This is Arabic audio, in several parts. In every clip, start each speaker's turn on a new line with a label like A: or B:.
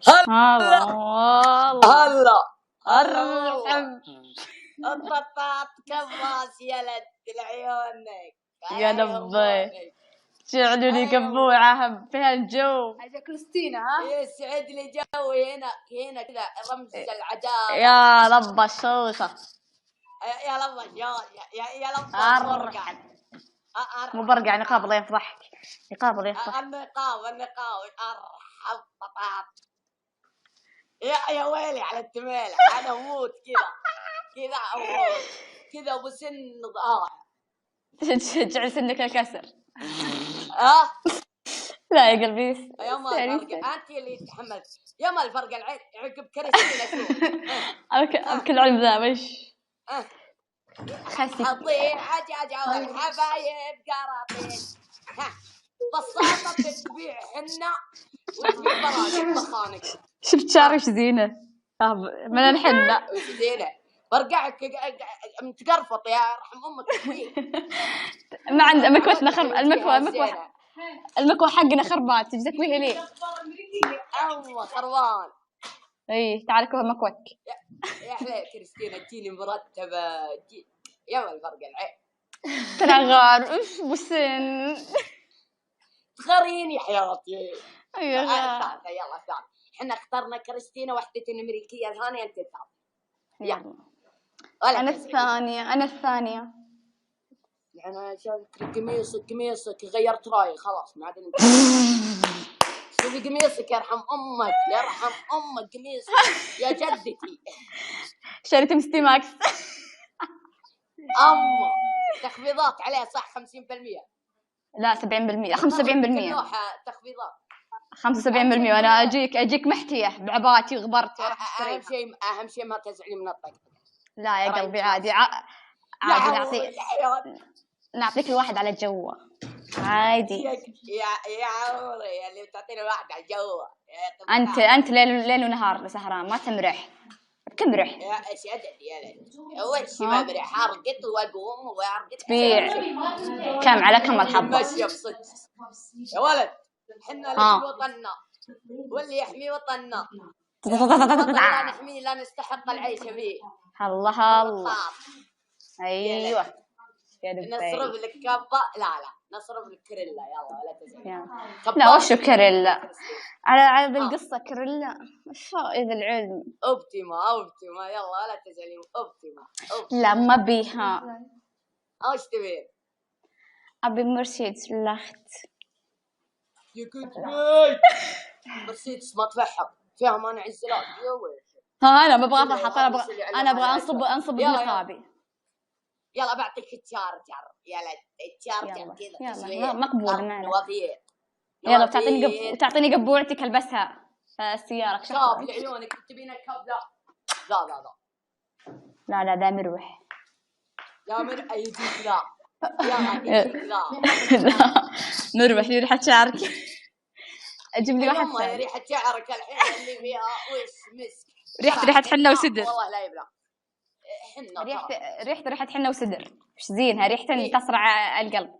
A: هلا
B: هلا
A: ارحب
B: البطاط كباس يا لد لعيونك
A: يا لبي شعلوا لي قبوعة فيها الجو.
C: هذا كريستينا ها
B: يسعد لي جوي هنا كذا رمز العداله.
A: يا لبا الشوشة
B: يا لبا يا لبا
A: ارحب مو برقع نقاب الله يفضحك. نقاب الله يفضحك.
B: النقاب ارحب بطاط. يا ويلي على التميلة انا اموت كذا اموت كذا ابو سن ضاع.
A: تشجع سنك الكسر. لا يا قلبي
B: يا ما الفرق انت اللي تحملت يا ما الفرق العين عقب كريستينا
A: كل علم ذا وش
B: حطيه حجاجة والحبايب قراطين بساطة تبيع حنة وتبيع براجع بخانك.
A: شفت شعري وش زينة من الحنة
B: وش زينة برقعك متقرفط يا رحم امك.
A: ما عند مكوتنا المكوى حقنا خربات تجي تكويها ليه؟
B: الله خربان.
A: اي تعال كوها مكوك
B: يا حليل كريستينا تجيني مرتبة يا ما الفرق العين
A: تنغار اف بسن
B: تغرين يا حياتي.
A: ايوه
B: يلا ثاني احنا اخترنا كريستينا وحدة امريكية ثانية انت ثالث.
A: يلا انا الثانية
B: يعني شايفك قميصك غيرت رايي خلاص ما عاد شوفي قميصك يرحم امك قميصك يا جدتي
A: شريت مستي ماكس
B: تخفيضات عليه صح 50%.
A: لا 70% 75%
B: تخفيضات
A: 75%. وانا اجيك محتيه بعباتي وغبرتي.
B: اهم شيء ما تزعلي من الطقطقه.
A: لا يا قلبي عادي نعطيك الواحد على جوه عادي.
B: يا عمري اللي بتعطيني واحد على جوه.
A: انت ليل ونهار سهران ما تمرح بتمرح
B: يا شدد يا لد اول شيء ما امرح حرقت واقوم وارقت
A: تبيع كم على كم الحبه
B: ماشي بصدق يا ولد احنا اللي وطننا واللي يحمي وطننا لا نحميه لا نستحق العيش فيه.
A: الله ايوه
B: نصرف لك كبه لا نصرف لك كريلا يلا ولا تزعل.
A: لا وشو كريلا على بالقصه كريلا فائد العلم
B: اوبتيما يلا ولا تزعلي اوبتيما
A: لا ما بيها.
B: ايش تبين؟
A: ابي مرسيدس لاخت
B: يا كنت مرسيدس ما تفحم فيها مانع الزلال يا ويلي.
A: انا ما ابغى افحط انا ابغى انصب برقابي.
B: يلا بعطيك التشارجر يا لد التشارجر كذا
A: يلا مقبول معنا.
B: يلا
A: وتعطيني قبوعتك البسها السياره
B: كاب لعيونك تبين الكاب
A: لا ده مروح
B: لا من يجيك لا يجيك
A: لا مروح لي ريحه شعرك اجيب لي واحد
B: ثاني. ريحه شعرك الحين اللي فيها وش مسك
A: ريحه حنه وسدر
B: والله لا يبلغ
A: ريحه حنه وسدر وش زينها ريحه تصرع القلب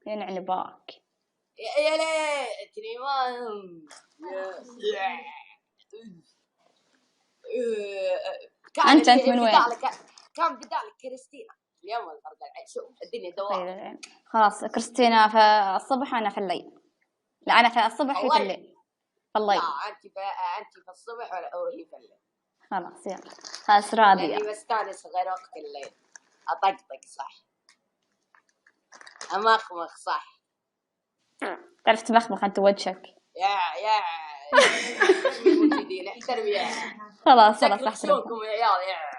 A: ينعن باك
B: يا ليتني ما
A: انت من وين؟
B: كان بدالك كريستينا اليوم الفرق العين شوف الدنيا دوام.
A: خلاص كريستينا في الصبح وانا في الليل. لا انا في الصبح وهي في الليل.
B: لا انت في الصبح وهي في الليل.
A: خلاص يلا خلاص راضيه.
B: يعني بستانس غير وقت الليل اطقطق صح امخمخ صح.
A: تعرف تمخمخ انت وجهك
B: يا موجودين احترمي
A: خلاص احترمكم
B: يا عيال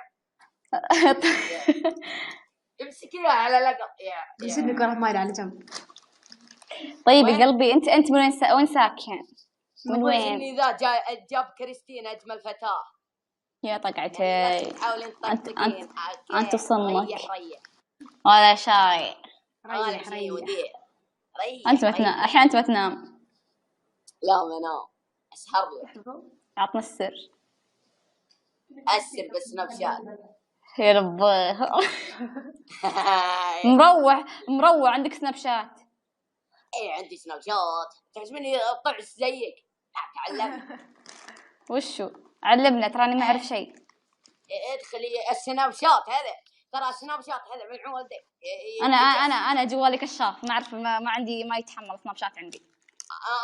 B: امسكيها على لقط يا
C: يصير كره مايل على جنب.
A: طيب يا قلبي انت من وين ساكن؟ من وين؟
B: اني ذا جاب كريستينا اجمل فتاه
A: يا طقعتي.
B: حاولين تطقطقين
A: انت صمك ولا شاي
B: ريح
A: انت بتنام الحين انت بتنام.
B: لا ما انام اسهر لك.
A: عطنا السر
B: بس نفسات
A: يا ربي مروع عندك سناب شات
B: ايه عندي سناب شات، تحسبني طعس زيك؟ تعلم.
A: وشو؟ علمنا تراني ما اعرف شيء.
B: ادخلي السناب شات هذا، ترى السناب شات هذا من عودك.
A: انا جوالي كشاف، ما اعرف، ما عندي، ما يتحمل سناب شات عندي.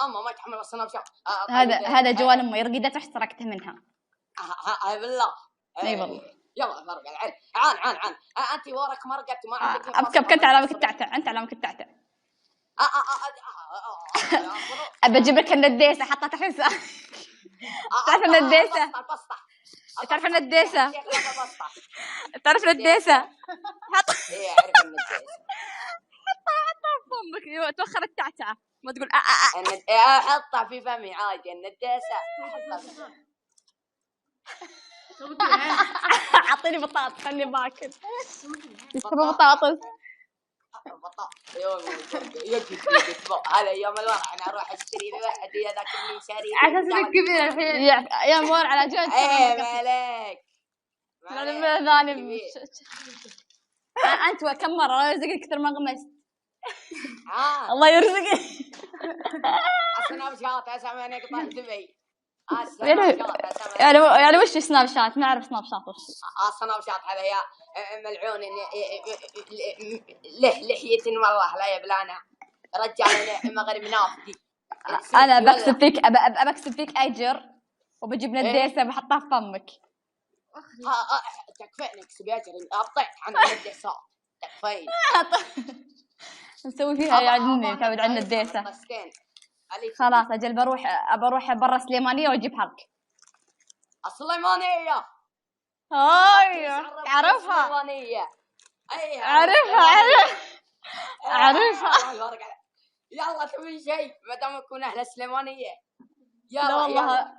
B: اما ما يتحمل السناب شات.
A: هذا جوال امي، رقدت رحت سرقته منها.
B: بالله.
A: اي والله.
B: يلا مرق العين. عان انت وراك مرقت ما عندك.
A: ابكي انت علامك التعتع، انت علامك التعتع. ابى اجيب لك النديسه حطها تحت تعرف النديسه؟ تعرف النديسه؟ تعرف النديسه؟ حط
B: ايه اعرف النديسه.
A: حطها في فمك، توخر التعتعه ما تقول
B: احطها في فمي عادي النديسه.
A: اعطيني بطاطا خليني باكل. يسمى بطاطس.
B: هذا يوم الورع انا اروح اشتري لي وحدي هذاك اللي شاري
C: عشان كبير الحين.
A: يا مور على جد.
B: ايه مالك.
A: انت كم مره الله يرزقك كثر ما غمست. الله يرزقك.
B: سناب شات اسمع انا قطع دبي.
A: يعني وش سناب شات؟ ما اعرف سناب شات وش.
B: سناب شات هذا يا ملعون له لحية والله لا يبلانا رجال مغرب نافذي.
A: انا بكسب فيك اجر وبجيب نديسه بحطها في فمك.
B: تكفيني اكسب اجر، ابطيت عن النديسات تكفيني.
A: نسوي فيها يعني نتعود على النديسه. خلاص اجل بروح برا سليمانيه واجيب حرك.
B: السليمانيه
A: ايوه تعرفها.
B: السليمانيه
A: اعرفها.
B: يلا تبي شيء ما دام نكون اهل السليمانيه.
A: لا والله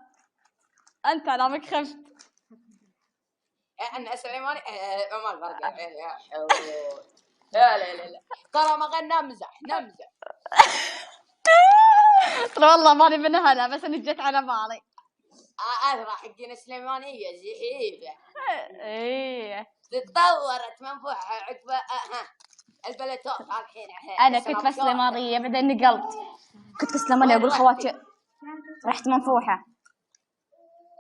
A: انت علامك خفت.
B: انا سليماني ما الفرق. لا ترى ما نمزح
A: ترى والله ماني من هلا، بس اني جيت على بالي.
B: اذرع حقين السليمانيه زحيفه.
A: ايه
B: تطورت منفوحه عقب البلتوت الحين.
A: انا كنت في السليمانيه بعدين نقلت، كنت في السليمانيه اقول خواتي رحت منفوحه.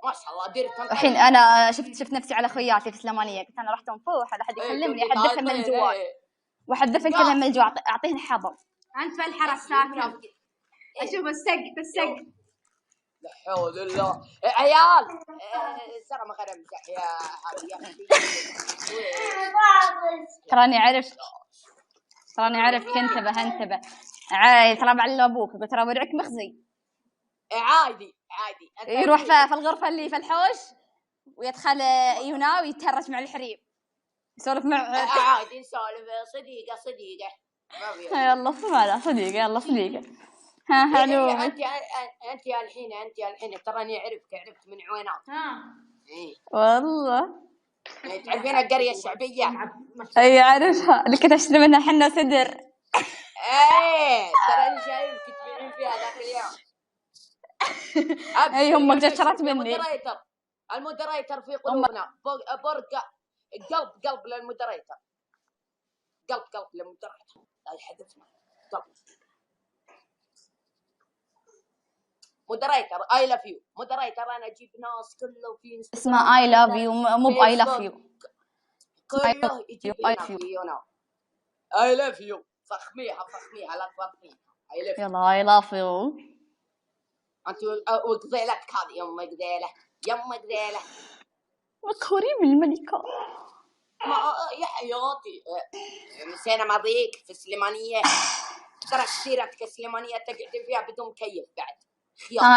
B: ما شاء الله ديرت.
A: الحين انا شفت نفسي على خوياتي في السليمانيه، قلت انا رحت منفوحه، لا احد يكلمني، احذفه من الجوال واحذفه كذا من الجوال، اعطيه حظ.
C: انت في الحرس ساكن اشوف السق.
B: لا حول الله عيال. ترى ما غير امزح يا حبيبي.
A: تراني عرفت انتبه ترى بعلم ابوك، قلت ترى ورعك مخزي.
B: عادي
A: يروح في الغرفه اللي في الحوش ويدخل يناوي يتهرج مع الحريم يسولف مع
B: عادي نسولف صديقه
A: يلا اسمع صديقه ها حلو.
B: انت الحين تراني عرفت من عوينات.
A: والله
B: تعرفين القريه الشعبيه؟
A: اي اعرفها اللي كنت اشتري منها حنه صدر.
B: تراني شايفك تبيعين فيها ذاك اليوم.
A: اي هم جشرت مني.
B: المودريتر في قلوبنا. قلب للمودريتر. قلب للمودريتر. لا يحدثنا قلب. مودريتر اي لاف يو. مودريتر انا اجيب ناس كله في
A: اسمه اي لاف يو مو باي لاف يو.
B: كله يجيب اي لاف يو. فخميها لا تفخميها.
A: يلا اي لاف يو.
B: انت وقذيلتك هذه يما قذيله
A: مكورين من الملكه.
B: يا حياتي نسينا ماضيك في السليمانيه. ترى كثيرتك السليمانيه تقعدين فيها بدون مكيف بعد.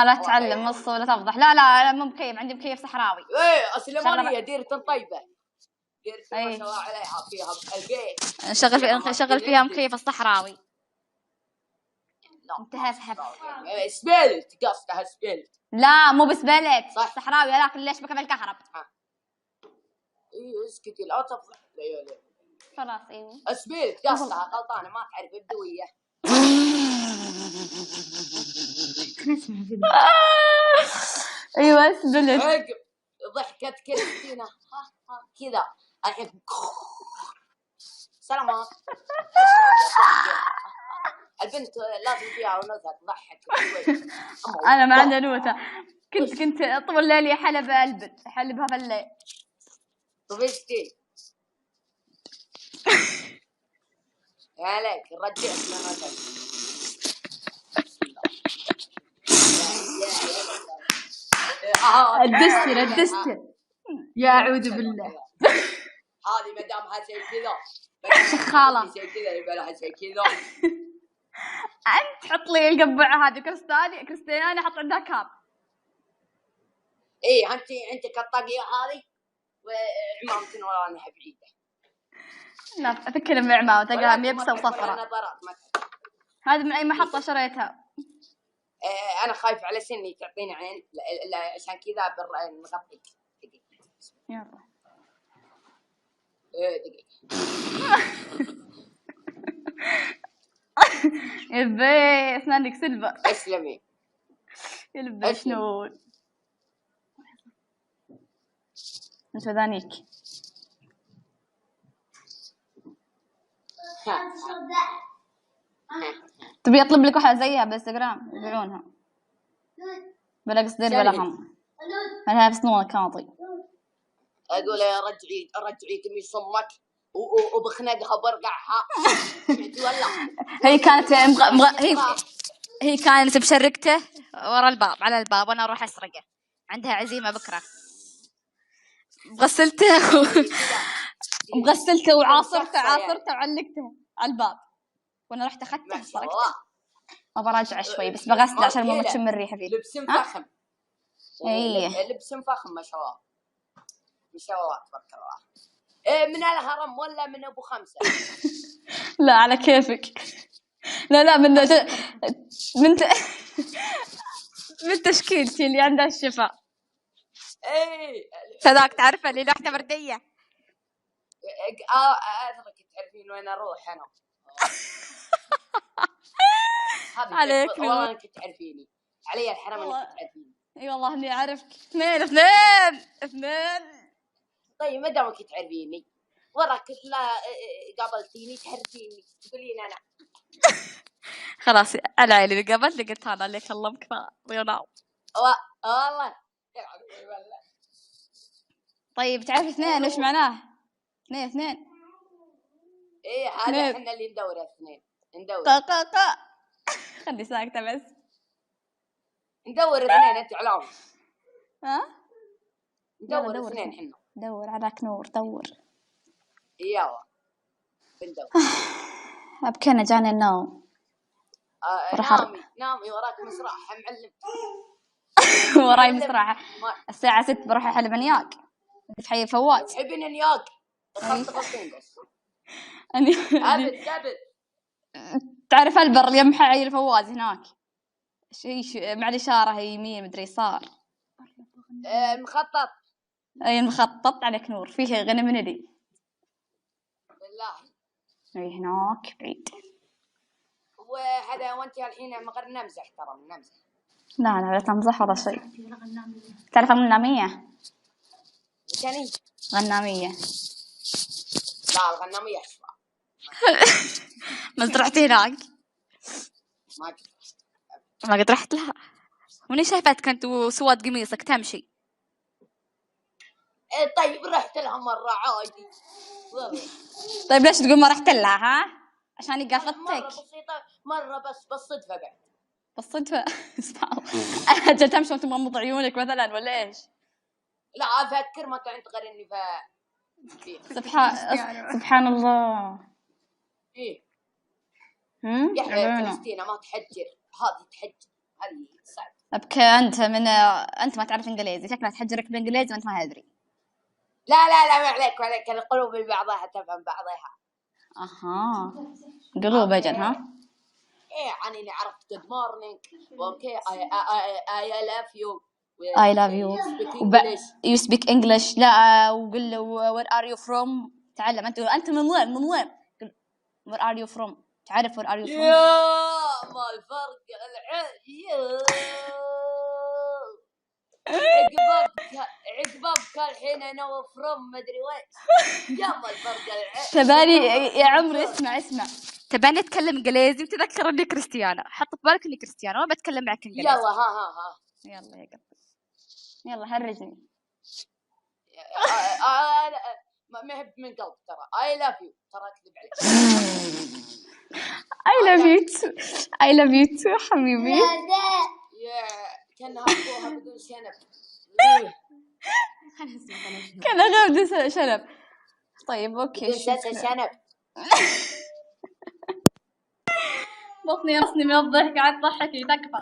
A: لا تعلم نص ولا تفضح. لا مو مكيف، عندي مكيف صحراوي.
B: السليمانيه ديرة طيبه. ما شاء الله عليها فيها البيت.
A: نشغل فيها مكيف الصحراوي. انتهى سحب.
B: سبلت قصدها سبلت.
A: لا مو بسبلت صحراوي لكن ليش بكفي الكهرب.
B: اسكتي لا تفضح.
A: خلاص ايوه
B: سبلت قصدها غلطانه ما تعرف بدويه.
A: ايوه سبلت.
B: ضحكت كريستينا كذا الحين سلامات. البنت لازم فيها ونوتة تضحك.
A: انا ما عندي نوتة. كنت طول الليل حلب البنت حلبها في الليل.
B: طفشتي عليك رجعت لنا
A: الدستر يا اعوذ بالله.
B: هذه مدامها زي كذا
A: شخالة
B: زي كذا يبقى لها زي كذا.
A: انت حط لي القبعة هذه كريستياني حط عندها كاب.
B: ايه انت كالطاقية هذه وعمامتنا ورانا بعيدة.
A: لا افكر بعمامة تلقاها ميبسة وصفراء. هذه من اي محطة شريتها؟
B: انا خايف على سني تعطيني عين عشان كذا نغطيك.
A: يلا
B: دقيقة.
A: يبي اسنانك سلبة.
B: اسلمي.
A: يلبس شنو انت ذانيك. تبي اطلب لك واحدة زيها بالانستغرام يبيعونها بلا قصدير بلا هم. هلها بسنونة كاطي.
B: اقول يا رجعي قميص امك وبخنقها وبرقعها. ولا
A: هي كانت هي كانت بشركته ورا الباب على الباب وانا اروح اسرقه. عندها عزيمة بكرة. غسلته وعاصرته وعلقته على الباب وانا رحت اخذته سرقته. وبراجع شوي بس بغسله عشان ما تشم الريحه فيه.
B: لبس فخم.
A: ايه
B: لبس فخم ما شاء الله. ما شاء الله تبارك الله. من الهرم ولا من ابو خمسة؟
A: لا على كيفك. لا من تشكيلتي اللي عندها الشفاء.
B: ايه
A: صدق تعرفه اللي لوحده برديه.
B: ادرك تعرفين وين اروح انا.
A: عليك
B: والله انك تعرفيني علي الحرام انك تعرفيني.
A: اي والله اني اعرفك. اثنين.
B: طيب ما دامك تعرفيني وراك لا قابلتيني تعرفيني تقولين انا.
A: خلاص على عيني قابلت قلت انا اللي كلمك يا
B: والله.
A: طيب تعرف اثنين ايش معناه؟ اثنين.
B: ايه هذا احنا اللي ندور اثنين. ندور
A: خلي ساكتة بس.
B: ندور اثنين انت علام.
A: ها؟
B: ندور اثنين احنا.
A: دور على كنور دور.
B: يلا بندور.
A: ابكينا جاني النوم.
B: نامي وراك مسرح معلم.
A: وراي مسرح الساعة 6 بروح احلب نياق في حي فواز.
B: تحبين نياق؟ خلصين بس. أبد
A: تعرف البر اللي يم حي الفواز هناك شيء مع الإشارة يمين مدري يسار.
B: مخطط.
A: أي مخطط عليك نور فيه غنم ندي.
B: بالله.
A: أي هناك بعيد.
B: وهذا وأنت الحين مغر نمزح ترى نمزح.
A: لا تمزح ولا شيء. تعرف الغنامية؟
B: ثاني.
A: غنامية.
B: لا الغنامية أسوأ.
A: ما رحت هناك؟ ما قد رحت لها. وني شايفتك كنت وسواد قميصك تمشي.
B: طيب رحت لها مرة عادي.
A: طيب ليش تقول ما رحت لها ها؟ عشان يقافتك.
B: مرة بسيطة مرة بس بالصدفة بعد.
A: بالصدفة. أنا جت أمشي وأنت مغمض عيونك مثلا ولا إيش؟
B: لا أفكر ما كنت غير إني
A: سبحان الله.
B: إيه. يا كريستينا ما تحجر هذه تحجر هذه صعب.
A: أبكي أنت ما تعرف إنجليزي شكلها تحجرك بالإنجليزي وأنت ما تدري.
B: لا ما عليك القلوب بعضها تفهم بعضها.
A: أها قلوب أجل ها.
B: إيه عني عرفت good morning okay I love you
A: I love you you speak English لا وقل له where are you from تعلم أنت من وين where are you from تعرف where are you from
B: يا ما الفرق عقبابك الحين انا وفروم مدري وين. يلا الفرق
A: تباني يا عمري اسمع تباني اتكلم انجليزي وتذكرني كريستيانو. حط في بالك اني كريستيانو ما بتكلم معك انجليزي.
B: يلا ها
A: يلا يا قلبي يلا هرجني.
B: ما هب من قلب ترى. I love you ترى اكذب عليك.
A: I love you too حبيبي.
B: يا كانها ابوها بدون شنب.
A: كان غير شنب. طيب اوكي
B: شنب.
A: بطني يرسني من الضحك. قاعد تضحكي تكفى.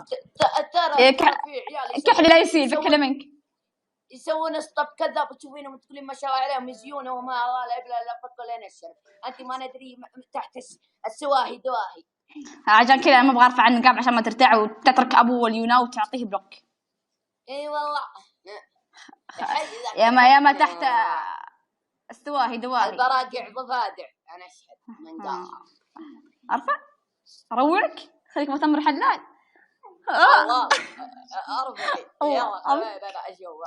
B: ترى في عيال
A: كحلي لا يصير بكلمة منك
B: يسوون ستوب كذا وتشوفينهم وتقولين ما شاء الله عليهم يزيونه وما لا إبلا لا فكوا لنا الشرف. أنت ما ندري تحت السواهي دواهي.
A: عشان كذا أنا ما أبغى أرفع عن النقاب عشان ما ترتاع وتترك أبو واليونا وتعطيه بلوك.
B: إي والله.
A: يا ما تحت السواهي دواهي.
B: البراجع ضفادع أنا أشهد من قال.
A: أرفع أروعك خليك مؤتمر حلال.
B: والله أرفعي يلا لا أشوف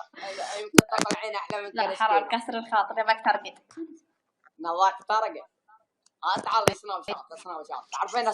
B: يمكن تطلعين أحلى من كذا.
A: لا حرام كسر الخاطر يبغاك ترقد.
B: نواك ترقد. تعال سناب شات تعرفين